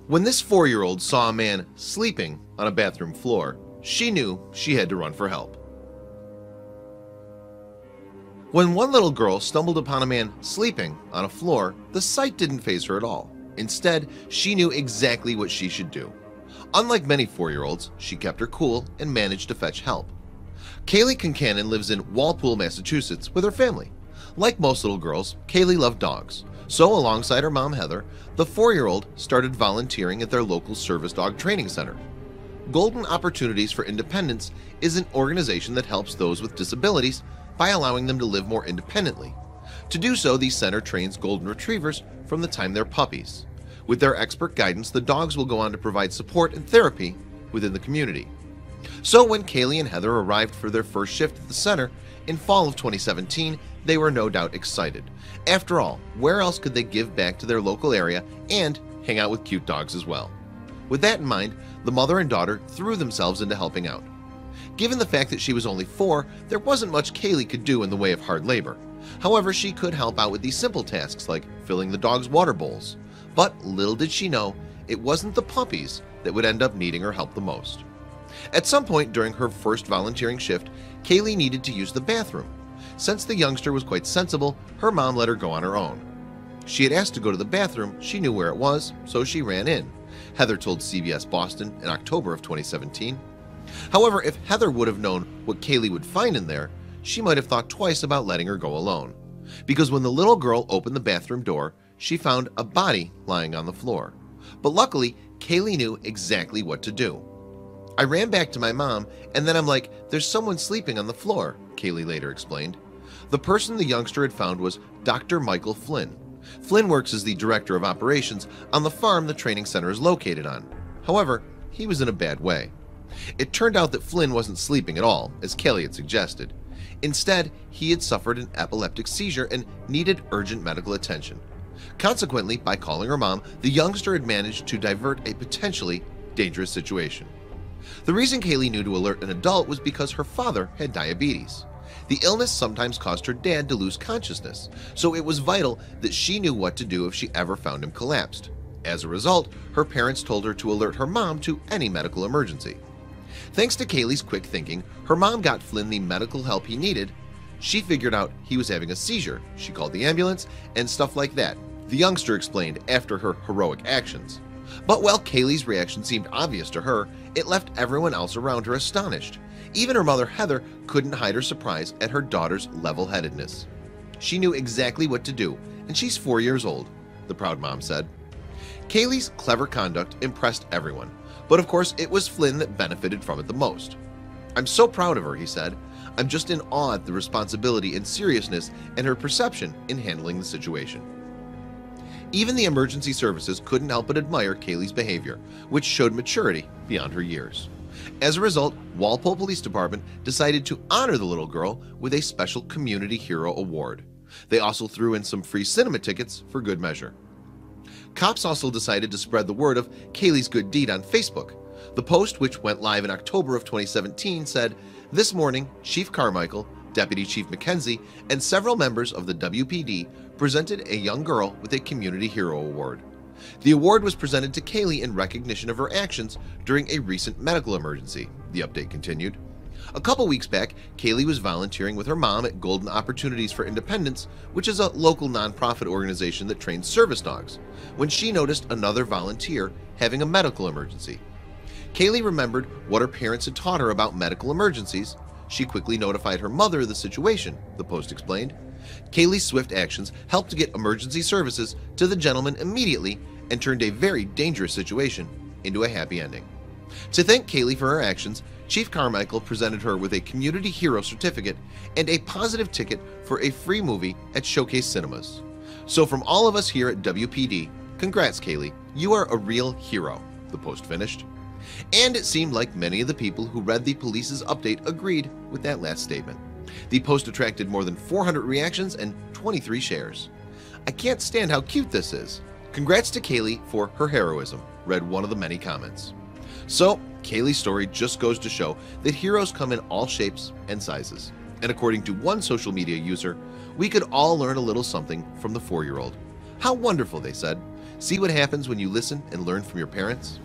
When this 4-year-old saw a man sleeping on a bathroom floor, she knew she had to run for help. When one little girl stumbled upon a man sleeping on a floor, the sight didn't faze her at all. Instead, she knew exactly what she should do. Unlike many 4-year-olds, she kept her cool and managed to fetch help. Kaylee Concannon lives in Walpole, Massachusetts with her family. Like most little girls, Kaylee loved dogs. So alongside her mom Heather, the 4-year-old started volunteering at their local service dog training center. Golden Opportunities for Independence is an organization that helps those with disabilities by allowing them to live more independently. To do so, the center trains golden retrievers from the time they're puppies. With their expert guidance, the dogs will go on to provide support and therapy within the community. So when Kaylee and Heather arrived for their first shift at the center in fall of 2017, they were no doubt excited. After all, where else could they give back to their local area and hang out with cute dogs as well? With that in mind, the mother and daughter threw themselves into helping out. Given the fact that she was only 4, there wasn't much Kaylee could do in the way of hard labor. However, she could help out with these simple tasks like filling the dog's water bowls. But little did she know, it wasn't the puppies that would end up needing her help the most. At some point during her first volunteering shift, Kaylee needed to use the bathroom. Since the youngster was quite sensible, her mom let her go on her own. She had asked to go to the bathroom, she knew where it was, so she ran in, Heather told CBS Boston in October of 2017. However, if Heather would have known what Kaylee would find in there, she might have thought twice about letting her go alone. Because when the little girl opened the bathroom door, she found a body lying on the floor. But luckily, Kaylee knew exactly what to do. "I ran back to my mom, and then I'm like, there's someone sleeping on the floor," Kaylee later explained. The person the youngster had found was Dr. Michael Flynn. Flynn works as the director of operations on the farm the training center is located on. However, he was in a bad way. It turned out that Flynn wasn't sleeping at all, as Kaylee had suggested. Instead, he had suffered an epileptic seizure and needed urgent medical attention. Consequently, by calling her mom, the youngster had managed to divert a potentially dangerous situation. The reason Kaylee knew to alert an adult was because her father had diabetes. The illness sometimes caused her dad to lose consciousness, so it was vital that she knew what to do if she ever found him collapsed. As a result, her parents told her to alert her mom to any medical emergency. Thanks to Kaylee's quick thinking, her mom got Flynn the medical help he needed. She figured out he was having a seizure, she called the ambulance, and stuff like that, the youngster explained after her heroic actions. But while Kaylee's reaction seemed obvious to her, it left everyone else around her astonished. Even her mother Heather couldn't hide her surprise at her daughter's level-headedness. "She knew exactly what to do, and she's 4 years old," the proud mom said. Kaylee's clever conduct impressed everyone, but of course it was Flynn that benefited from it the most. "I'm so proud of her," he said. "I'm just in awe at the responsibility and seriousness and her perception in handling the situation." Even the emergency services couldn't help but admire Kaylee's behavior, which showed maturity beyond her years. As a result, Walpole Police Department decided to honor the little girl with a special Community Hero Award. They also threw in some free cinema tickets for good measure. Cops also decided to spread the word of Kaylee's good deed on Facebook. The post, which went live in October of 2017, said, "This morning, Chief Carmichael, Deputy Chief McKenzie, and several members of the WPD presented a young girl with a Community Hero Award. The award was presented to Kaylee in recognition of her actions during a recent medical emergency," the update continued. A couple weeks back, Kaylee was volunteering with her mom at Golden Opportunities for Independence, which is a local nonprofit organization that trains service dogs, when she noticed another volunteer having a medical emergency. Kaylee remembered what her parents had taught her about medical emergencies. She quickly notified her mother of the situation, the post explained. Kaylee's swift actions helped to get emergency services to the gentleman immediately and turned a very dangerous situation into a happy ending. To thank Kaylee for her actions, Chief Carmichael presented her with a Community Hero certificate and a positive ticket for a free movie at Showcase Cinemas. "So from all of us here at WPD, congrats Kaylee, you are a real hero," the post finished. And it seemed like many of the people who read the police's update agreed with that last statement. The post attracted more than 400 reactions and 23 shares. "I can't stand how cute this is. Congrats to Kaylee for her heroism," read one of the many comments. So Kaylee's story just goes to show that heroes come in all shapes and sizes. And according to one social media user, we could all learn a little something from the 4-year-old. "How wonderful," they said. See what happens when you listen and learn from your parents?